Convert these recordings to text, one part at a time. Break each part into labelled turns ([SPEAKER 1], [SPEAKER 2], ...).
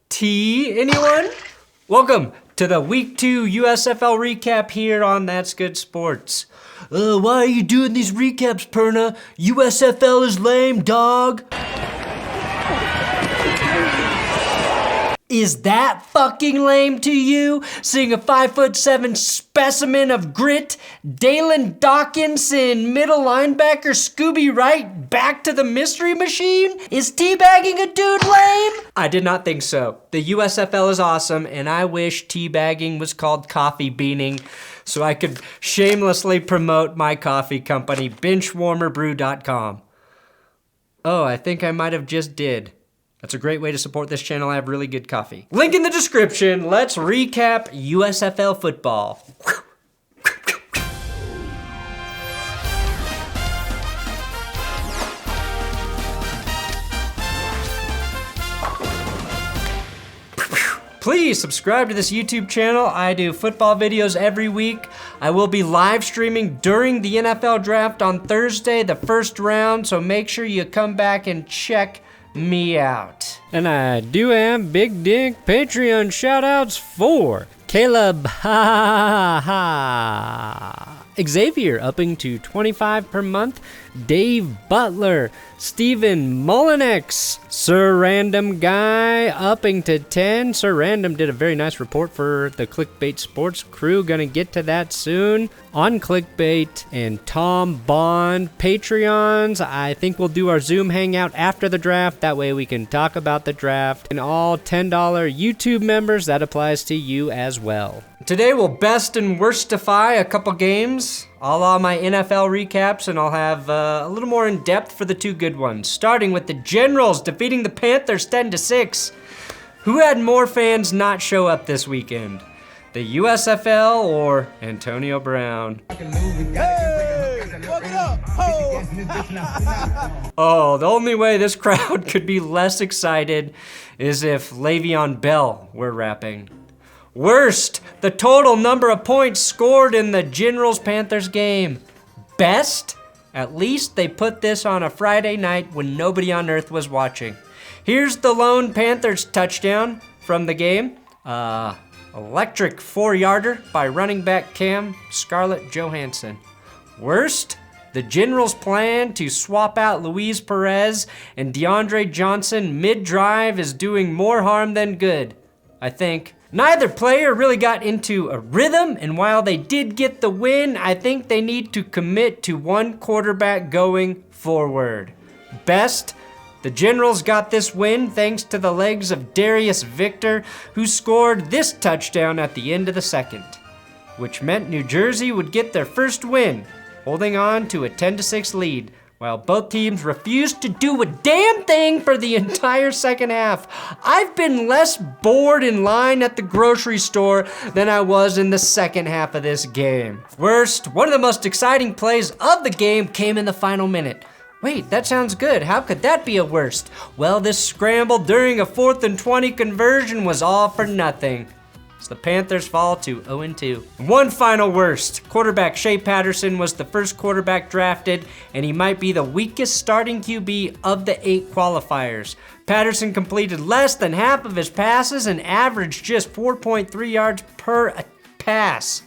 [SPEAKER 1] tea, anyone? Welcome to the Week 2 USFL recap here on That's Good Sports. Why are you doing these recaps, Perna? USFL is lame, dog. Is that fucking lame to you? Seeing a 5'7" specimen of grit, Dalen Dawkinson, middle linebacker Scooby Wright, back to the mystery machine? Is teabagging a dude lame? I did not think so. The USFL is awesome, and I wish teabagging was called coffee beaning, so I could shamelessly promote my coffee company, Benchwarmerbrew.com. Oh, I think I might have just did. That's a great way to support this channel. I have really good coffee. Link in the description. Let's recap USFL football. Please subscribe to this YouTube channel. I do football videos every week. I will be live streaming during the NFL draft on Thursday, the first round, so make sure you come back and check me out. And I do have big dick Patreon shoutouts for Caleb, Xavier upping to $25 per month, Dave Butler, Stephen Mullinex, Sir Random Guy upping to 10. Sir Random did a very nice report for the Clickbait Sports crew. Gonna get to that soon on Clickbait. And Tom Bond, Patreons. I think we'll do our Zoom hangout after the draft. That way we can talk about the draft. And all $10 YouTube members, that applies to you as well. Today we'll best and worstify a couple games, a la my NFL recaps, and I'll have a little more in depth for the two good ones. Starting with the Generals defeating the Panthers 10-6. Who had more fans not show up this weekend? The USFL or Antonio Brown? Oh, the only way this crowd could be less excited is if Le'Veon Bell were rapping. Worst, the total number of points scored in the Generals-Panthers game. Best, at least they put this on a Friday night when nobody on earth was watching. Here's the lone Panthers touchdown from the game. Electric 4-yarder by running back Cam Scarlett Johansson. Worst, the Generals' plan to swap out Luis Perez and DeAndre Johnson mid-drive is doing more harm than good, I think. Neither player really got into a rhythm, and while they did get the win, I think they need to commit to one quarterback going forward. Best, the Generals got this win thanks to the legs of Darius Victor, who scored this touchdown at the end of the second, which meant New Jersey would get their first win, holding on to a 10-6 lead, while both teams refused to do a damn thing for the entire second half. I've been less bored in line at the grocery store than I was in the second half of this game. Worst, one of the most exciting plays of the game came in the final minute. Wait, that sounds good. How could that be a worst? Well, this scramble during a 4th and 20 conversion was all for nothing. The Panthers fall to 0-2. One final worst. Quarterback Shea Patterson was the first quarterback drafted, and he might be the weakest starting QB of the 8 qualifiers. Patterson completed less than half of his passes and averaged just 4.3 yards per pass.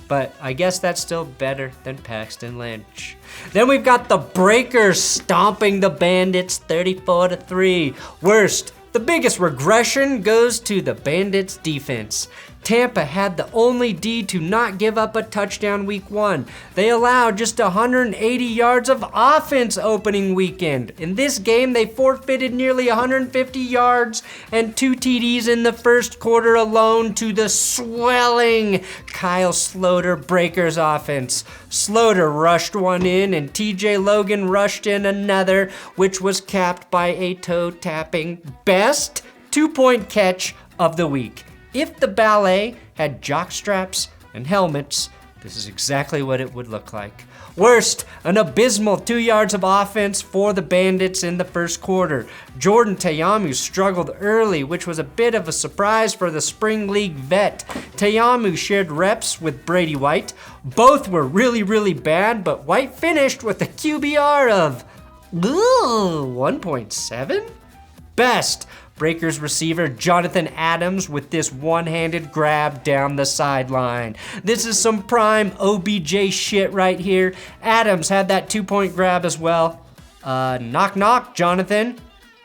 [SPEAKER 1] But I guess that's still better than Paxton Lynch. Then we've got the Breakers stomping the Bandits 34-3. Worst. The biggest regression goes to the Bandits' defense. Tampa had the only D to not give up a touchdown week 1. They allowed just 180 yards of offense opening weekend. In this game, they forfeited nearly 150 yards and 2 TDs in the first quarter alone to the swelling Kyle Sloter Breakers offense. Sloter rushed one in and TJ Logan rushed in another, which was capped by a toe-tapping best 2-point catch of the week. If the ballet had jock straps and helmets, this is exactly what it would look like. Worst, an abysmal 2 yards of offense for the Bandits in the first quarter. Jordan Tayamu struggled early, which was a bit of a surprise for the Spring League vet. Tayamu shared reps with Brady White. Both were really bad, but White finished with a QBR of 1.7? Best, Breakers receiver Jonathan Adams with this one-handed grab down the sideline. This is some prime OBJ shit right here. Adams had that 2-point grab as well. Knock knock, Jonathan.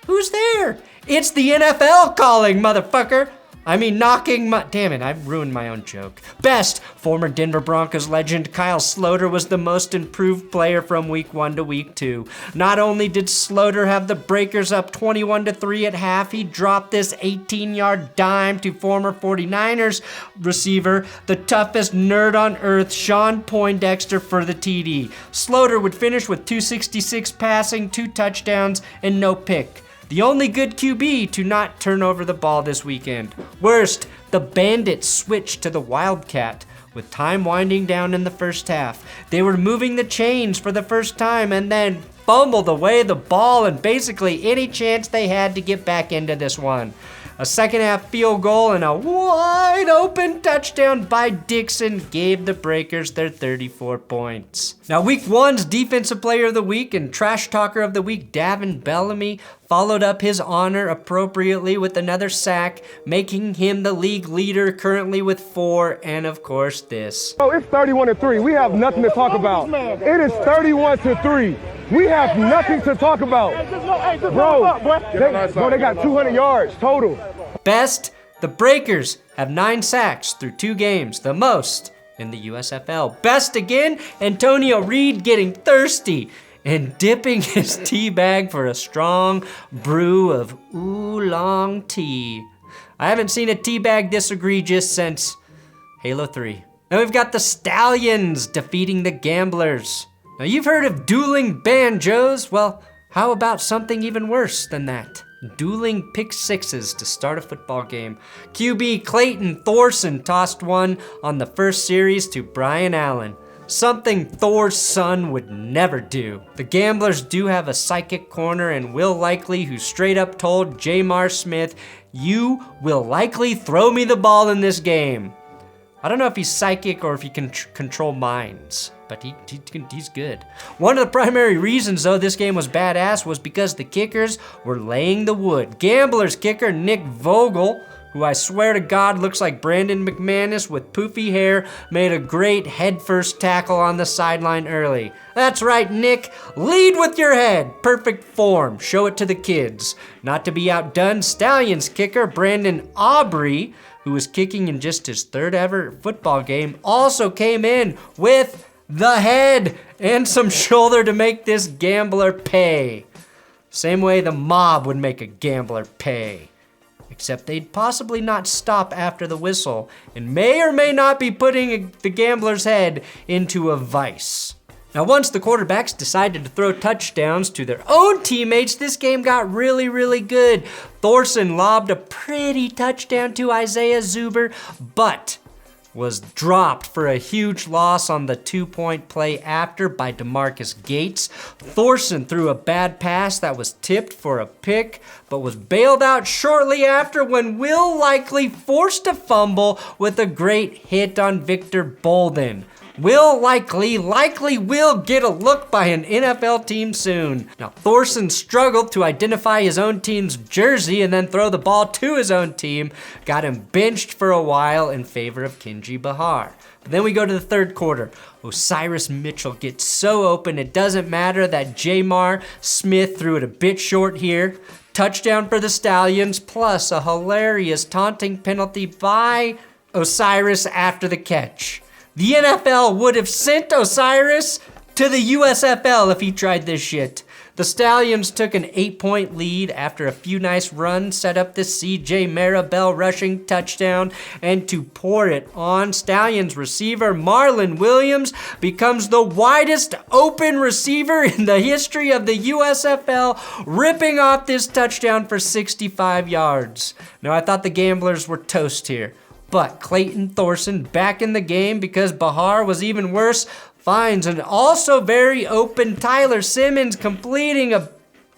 [SPEAKER 1] Who's there? It's the NFL calling, motherfucker. I mean, damn it, I ruined my own joke. Best, former Denver Broncos legend Kyle Sloter was the most improved player from week 1 to week 2. Not only did Sloter have the Breakers up 21-3 at half, he dropped this 18-yard dime to former 49ers receiver, the toughest nerd on earth, Sean Poindexter, for the TD. Sloter would finish with 266 passing, 2 touchdowns, and no pick. The only good QB to not turn over the ball this weekend. Worst, the Bandits switched to the Wildcat with time winding down in the first half. They were moving the chains for the first time and then fumbled away the ball and basically any chance they had to get back into this one. A second half field goal and a wide open touchdown by Dixon gave the Breakers their 34 points. Now week 1's defensive player of the week and trash talker of the week, Davin Bellamy, followed up his honor appropriately with another sack, making him the league leader currently with 4, and of course this.
[SPEAKER 2] Oh, it's 31-3. We have nothing to talk about. It is 31-3. We have nothing to talk about. Bro, they got 200 yards total.
[SPEAKER 1] Best, the Breakers have 9 sacks through 2 games, the most in the USFL. Best again, Antonio Reed getting thirsty and dipping his tea bag for a strong brew of oolong tea. I haven't seen a tea bag this egregious since Halo 3. Now we've got the Stallions defeating the Gamblers. Now you've heard of dueling banjos. Well, how about something even worse than that? Dueling pick sixes to start a football game. QB Clayton Thorson tossed one on the first series to Bryan Allen. Something Thor's son would never do. The Gamblers do have a psychic corner and Will Likely, who straight up told J'Mar Smith, "You will likely throw me the ball in this game." I don't know if he's psychic or if he can control minds, but he's good. One of the primary reasons, though, this game was badass was because the kickers were laying the wood. Gamblers kicker Nick Vogel, who I swear to God looks like Brandon McManus with poofy hair, made a great head-first tackle on the sideline early. That's right, Nick. Lead with your head. Perfect form. Show it to the kids. Not to be outdone, Stallions kicker Brandon Aubrey, who was kicking in just his 3rd ever football game, also came in with the head and some shoulder to make this gambler pay. Same way the mob would make a gambler pay. Except they'd possibly not stop after the whistle and may or may not be putting the gambler's head into a vice. Now, once the quarterbacks decided to throw touchdowns to their own teammates, this game got really, really good. Thorson lobbed a pretty touchdown to Isaiah Zuber, but was dropped for a huge loss on the 2-point play after by DeMarcus Gates. Thorson threw a bad pass that was tipped for a pick, but was bailed out shortly after when Will Likely forced a fumble with a great hit on Victor Bolden. Will likely will get a look by an NFL team soon. Now, Thorson struggled to identify his own team's jersey and then throw the ball to his own team. Got him benched for a while in favor of Kenji Bahar. But then we go to the 3rd quarter. Osiris Mitchell gets so open it doesn't matter that J'Mar Smith threw it a bit short here. Touchdown for the Stallions, plus a hilarious taunting penalty by Osiris after the catch. The NFL would have sent Osiris to the USFL if he tried this shit. The Stallions took an 8-point lead after a few nice runs, set up the CJ Maribel rushing touchdown, and to pour it on, Stallions receiver Marlon Williams becomes the widest open receiver in the history of the USFL, ripping off this touchdown for 65 yards. Now, I thought the Gamblers were toast here. But Clayton Thorson back in the game because Bahar was even worse, finds an also very open Tyler Simmons completing a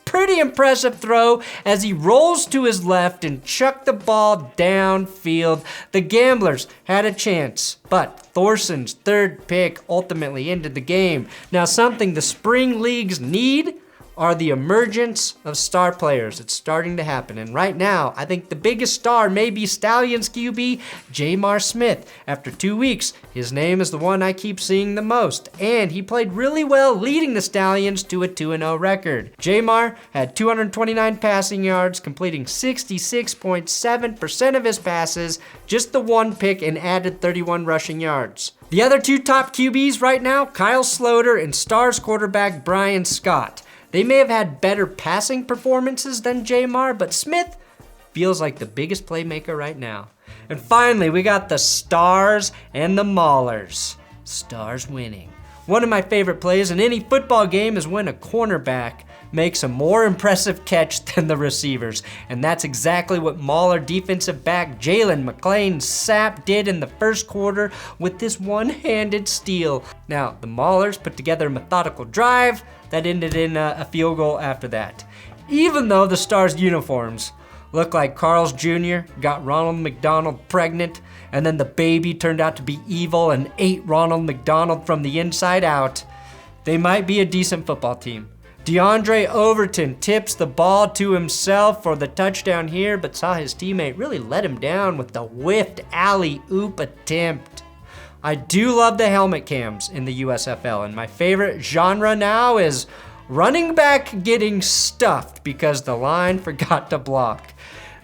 [SPEAKER 1] pretty impressive throw as he rolls to his left and chucked the ball downfield. The Gamblers had a chance, but Thorson's 3rd pick ultimately ended the game. Now, something the spring leagues need are the emergence of star players. It's starting to happen. And right now, I think the biggest star may be Stallions QB J'Mar Smith. After 2 weeks, his name is the one I keep seeing the most. And he played really well, leading the Stallions to a 2-0 record. J'Mar had 229 passing yards, completing 66.7% of his passes, just the 1 pick, and added 31 rushing yards. The other 2 top QBs right now, Kyle Sloter and Stars quarterback Bryan Scott. They may have had better passing performances than J'Mar, but Smith feels like the biggest playmaker right now. And finally, we got the Stars and the Maulers. Stars winning. One of my favorite plays in any football game is when a cornerback makes a more impressive catch than the receivers. And that's exactly what Mauler defensive back Jalen McLean-Sapp did in the first quarter with this one-handed steal. Now, the Maulers put together a methodical drive that ended in a field goal after that. Even though the Stars uniforms look like Carl's Jr. got Ronald McDonald pregnant, and then the baby turned out to be evil and ate Ronald McDonald from the inside out, they might be a decent football team. DeAndre Overton tips the ball to himself for the touchdown here, but saw his teammate really let him down with the whiffed alley-oop attempt. I do love the helmet cams in the USFL, and my favorite genre now is running back getting stuffed because the line forgot to block.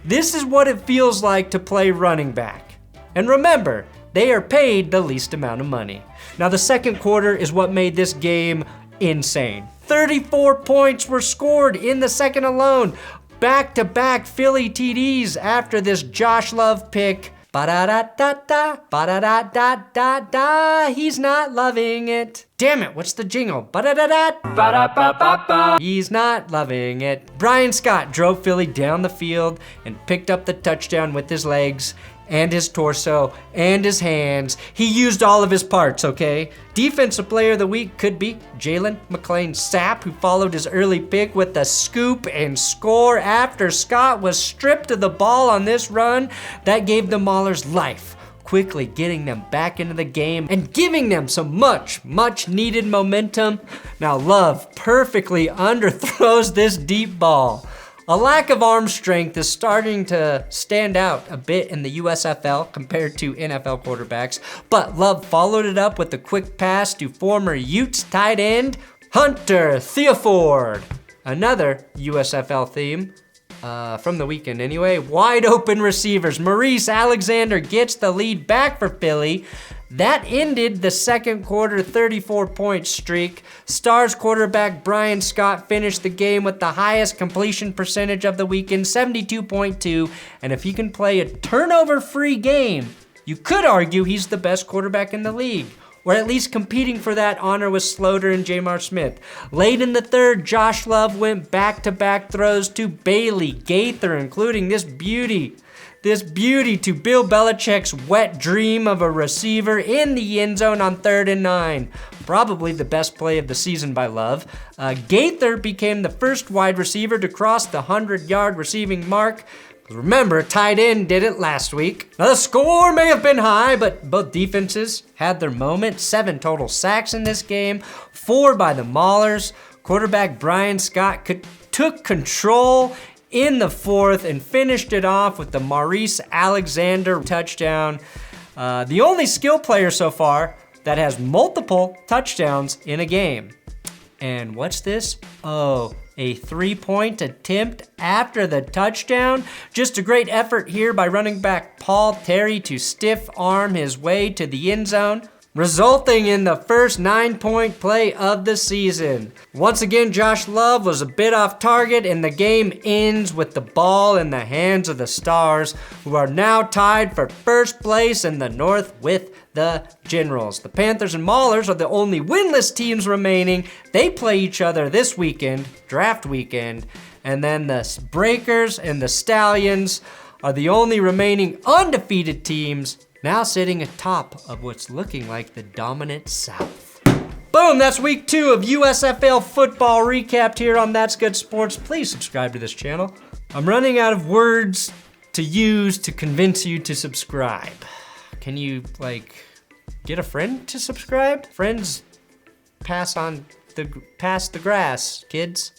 [SPEAKER 1] This is what it feels like to play running back. And remember, they are paid the least amount of money. Now the second quarter is what made this game insane. 34 points were scored in the second alone. Back-to-back Philly TDs after this Josh Love pick. Ba-da-da-da-da, ba-da-da-da-da-da, he's not loving it. Damn it, what's the jingle? Ba-da-da-da, ba-da-ba-ba-ba. He's not loving it. Bryan Scott drove Philly down the field and picked up the touchdown with his legs and his torso and his hands. He used all of his parts, okay? Defensive player of the week could be Jalen McLean-Sapp, who followed his early pick with a scoop and score after Scott was stripped of the ball on this run. That gave the Maulers life, quickly getting them back into the game and giving them some much needed momentum. Now Love perfectly underthrows this deep ball. A lack of arm strength is starting to stand out a bit in the USFL compared to NFL quarterbacks, but Love followed it up with a quick pass to former Utes tight end Hunter Theoford. Another USFL theme, from the weekend anyway, wide open receivers. Maurice Alexander gets the lead back for Philly. That ended the second quarter 34-point streak. Stars quarterback Bryan Scott finished the game with the highest completion percentage of the weekend, 72.2. And if he can play a turnover-free game, you could argue he's the best quarterback in the league, or at least competing for that honor with Sloter and J'Mar Smith. Late in the third, Josh Love went back-to-back throws to Bailey Gaither, including this beauty to Bill Belichick's wet dream of a receiver in the end zone on 3rd and 9. Probably the best play of the season by Love. Gaither became the first wide receiver to cross the 100-yard receiving mark. Remember, a tight end did it last week. Now, the score may have been high, but both defenses had their moment. 7 total sacks in this game, 4 by the Maulers. Quarterback Bryan Scott took control in the fourth and finished it off with the Maurice Alexander touchdown. The only skill player so far that has multiple touchdowns in a game. And what's this? Oh, a 3-point attempt after the touchdown. Just a great effort here by running back Paul Terry to stiff arm his way to the end zone, resulting in the first 9-point play of the season. Once again, Josh Love was a bit off target, and the game ends with the ball in the hands of the Stars, who are now tied for first place in the North with the Generals. The Panthers and Maulers are the only winless teams remaining. They play each other this weekend, draft weekend, and then the Breakers and the Stallions are the only remaining undefeated teams, now sitting atop of what's looking like the dominant South. Boom, that's week 2 of USFL football recapped here on That's Good Sports. Please subscribe to this channel. I'm running out of words to use to convince you to subscribe. Can you, get a friend to subscribe? Friends pass the grass, kids.